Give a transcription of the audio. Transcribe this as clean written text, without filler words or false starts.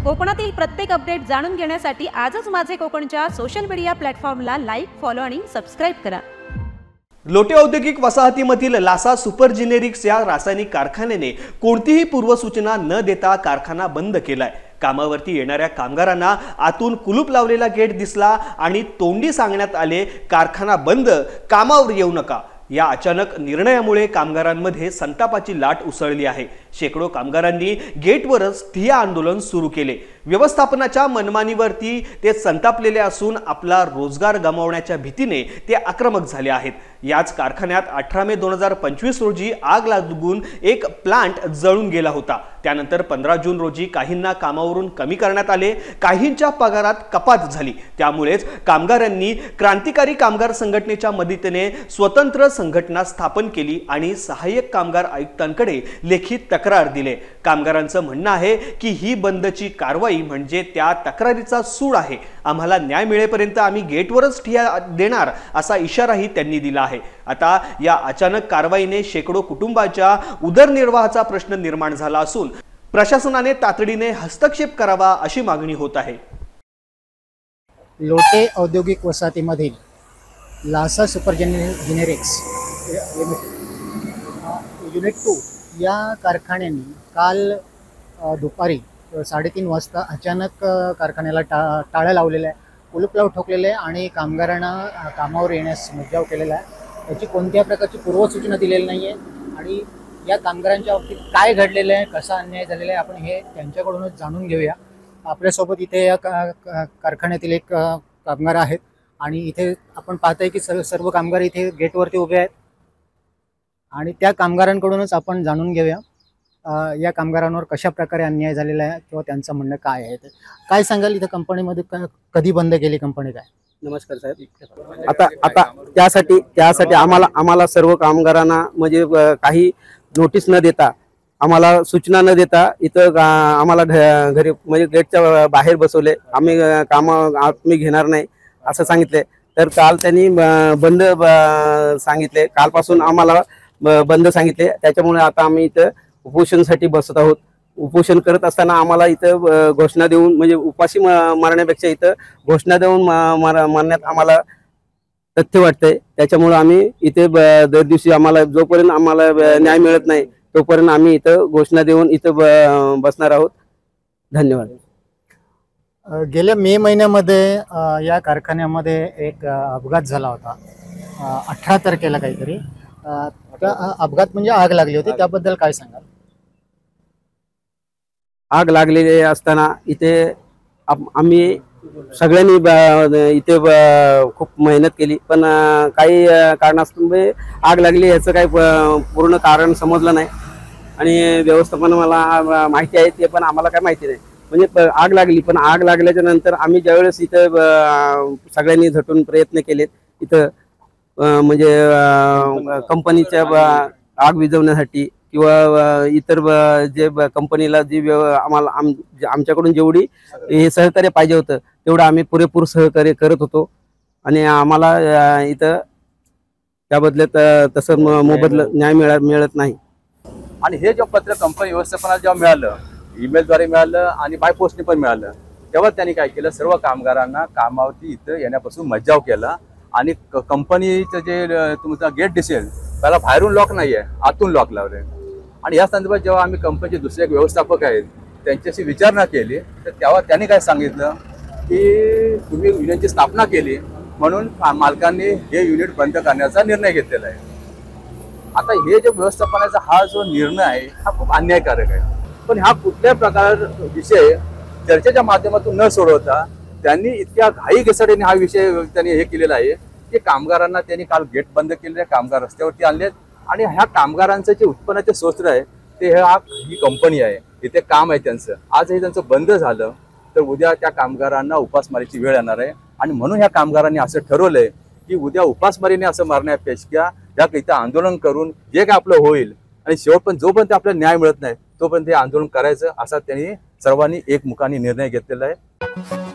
कोकणातील प्रत्येक अपडेट जाणून घेण्यासाठी आजच माझे कोकणच्या सोशल मीडिया प्लॅटफॉर्मला लाईक, फॉलो आणि सबस्क्राईब करा। लोटे औद्योगिक वसाहतीमधील लासा सुपरजिनेरिक्स या रासायनिक कारखान्याने कोणतीही पूर्वसूचना न देता कारखाना बंद केलाय। कामावरती येणाऱ्या कामगारांना आतून कुलूप लावलेला गेट दिसला आणि तोंडी सांगण्यात आले, कारखाना बंद, कामावर येऊ नका। या अचानक निर्णयामुळे कामगारांमध्ये संतापाची लाट उसळली आहे। शेकडो कामगारांनी गेटवरच ठिय्या आंदोलन सुरू केले। व्यवस्थापनाच्या मनमानीवरती ते संतापलेले असून आपला रोजगार गमावण्याच्या भीतीने ते आक्रमक झाले आहेत। याच कारखान्यात 18 मे 2025 रोजी आग लागून एक प्लांट जळून गेला होता। त्यानंतर 15 जून रोजी काहींना कामावरून कमी करण्यात आले, काहींच्या पगारात कपात झाली। त्यामुळेच कामगारांनी क्रांतिकारी कामगार संघटनेच्या मदतीने स्वतंत्र संघटना स्थापन केली आणि सहाय्यक कामगार आयुक्तांकडे लेखी तक्रार दिले। कामगारांचं म्हणणं आहे की ही बंदची कारवाई म्हणजे त्या तक्रारीचा सूड आहे। आम्हाला न्याय मिळेपर्यंत आम्ही गेटवरच ठिय्या देणार असा इशाराही त्यांनी दिला आहे। आता या अचानक कारवाईने शेकडो कुटुंबाच्या उदरनिर्वाहाचा प्रश्न निर्माण झाला असून प्रशासनाने तातडीने हस्तक्षेप करावा अशी मागणी होत आहे। लोटे औद्योगिक वसाहतीमधील लासा सुपरजिनेरिक्स युनिट 2 या कारखान्याने काल दुपारी 3:30 वाजता अचानक कारखान्याला टाळं लावलेलं आहे, कुलूप लावून ठोकलेलं आहे आणि कामगारांना कामावर येण्यास मज्जाव केलेला आहे। याची कोणत्या प्रकारची पूर्वसूचना दिलेली नाही आहे आणि या कामगारांच्या बाबतीत काय घडलेलं आहे, कसा अन्याय झालेला आहे, आपण हे त्यांच्याकडूनच जाणून घेऊया। आपल्यासोबत इथे या कारखान्यातील एक कामगार आहेत आणि इथे आपण पाहताय की सर्व कामगार इथे गेटवरती उभे आहेत आणि त्या कामगारांकडूनच आपण जाणून घेऊया या कामगारांवर कशा प्रकारे अन्याय झालेला आहे किंवा त्यांचं म्हणणं काय आहे। ते काय सांगाल, इथं कंपनीमध्ये कधी बंद केली कंपनी काय? नमस्कार साहेब। आता त्यासाठी आम्हाला सर्व कामगारांना म्हणजे काही नोटीस न देता, आम्हाला सूचना न देता इथं आम्हाला घरी म्हणजे गेटच्या बाहेर बसवले। आम्ही आम्ही घेणार नाही असं सांगितले। तर काल त्यांनी बंद सांगितले, कालपासून आम्हाला बंद सांगितले। त्याच्यामुळे आता आम्ही इथं उपोषणासाठी बसत आहोत। उपोषण करत असताना आम्हाला इथं घोषणा देऊन म्हणजे उपाशी मारण्यापेक्षा इथं घोषणा देऊन मारण्यात आम्हाला तथ्य वाटतंय। त्याच्यामुळे आम्ही इथे दर दिवशी आम्हाला जोपर्यंत आम्हाला न्याय मिळत नाही तोपर्यंत आम्ही इथं घोषणा देऊन इथं बसणार आहोत। धन्यवाद। गेल्या मे महिन्यामध्ये या कारखान्यामध्ये एक अपघात झाला होता, 18 तारखेला काहीतरी। त्या अपघात म्हणजे आग लागली होती, त्याबद्दल काय सांगाल? आग लागलेली असताना इथे आम्ही सगळ्यांनी इथे खूप मेहनत केली, पण काही कारणास्तव आग लागली याचं काही पूर्ण कारण समजलं नाही आणि व्यवस्थापन मला माहिती आहे ते पण आम्हाला काय माहिती नाही। म्हणजे आग लागली, पण आग लागल्याच्या नंतर आम्ही ज्यावेळेस इथं सगळ्यांनी झटून प्रयत्न केलेत इथं म्हणजे कंपनीच्या आग विझवण्यासाठी किंवा इतर जे कंपनीला जी आम्हाला आमच्याकडून जेवढी हे सहकार्य पाहिजे होतं तेवढं आम्ही पुरेपूर सहकार्य करत होतो आणि आम्हाला इथं त्याबदल्यात तसं मोबदला न्याय मिळत नाही। आणि हे जे पत्र कंपनी व्यवस्थापनाला जेव्हा मिळालं, ईमेलद्वारे मिळालं आणि बाय पोस्टने पण मिळालं, तेव्हा त्यांनी काय केलं, सर्व कामगारांना कामावरती इथं येण्यापासून मज्जाव केला आणि कंपनीचं जे तुमचा गेट दिसेल त्याला बाहेरून लॉक नाही आहे, आतून लॉक लावले। आणि या संदर्भात जेव्हा आम्ही कंपनीचे दुसरे एक व्यवस्थापक आहेत त्यांच्याशी विचारणा केली तर तेव्हा त्यांनी काय सांगितलं की तुम्ही युनियनची स्थापना केली म्हणून मालकांनी हे युनिट बंद करण्याचा निर्णय घेतलेला आहे। आता हे जे व्यवस्थापनाचा हा जो निर्णय आहे हा खूप अन्यायकारक आहे, पण हा कुठल्या प्रकार विषय चर्चेच्या माध्यमातून न सोडवता त्यांनी इतक्या घाई घसडीने हा विषय त्यांनी हे केलेला आहे की कामगारांना त्यांनी काल गेट बंद केलेले, कामगार रस्त्यावरती आणलेत आणि ह्या कामगारांचं जे उत्पन्नाचे स्रोत आहे ते ही कंपनी आहे, इथे काम आहे त्यांचं। आज हे त्यांचं बंद झालं तर उद्या त्या कामगारांना उपासमारीची वेळ येणार आहे आणि म्हणून ह्या कामगारांनी असं ठरवलंय की उद्या उपासमारीने असं मारण्यापेक्षा या इथं आंदोलन करून जे काय आपलं होईल आणि शेवटपर्यंत जोपर्यंत आपल्याला न्याय मिळत नाही तोपर्यंत हे आंदोलन करायचं असा त्यांनी सर्वांनी एकमुखाने निर्णय घेतलेला आहे।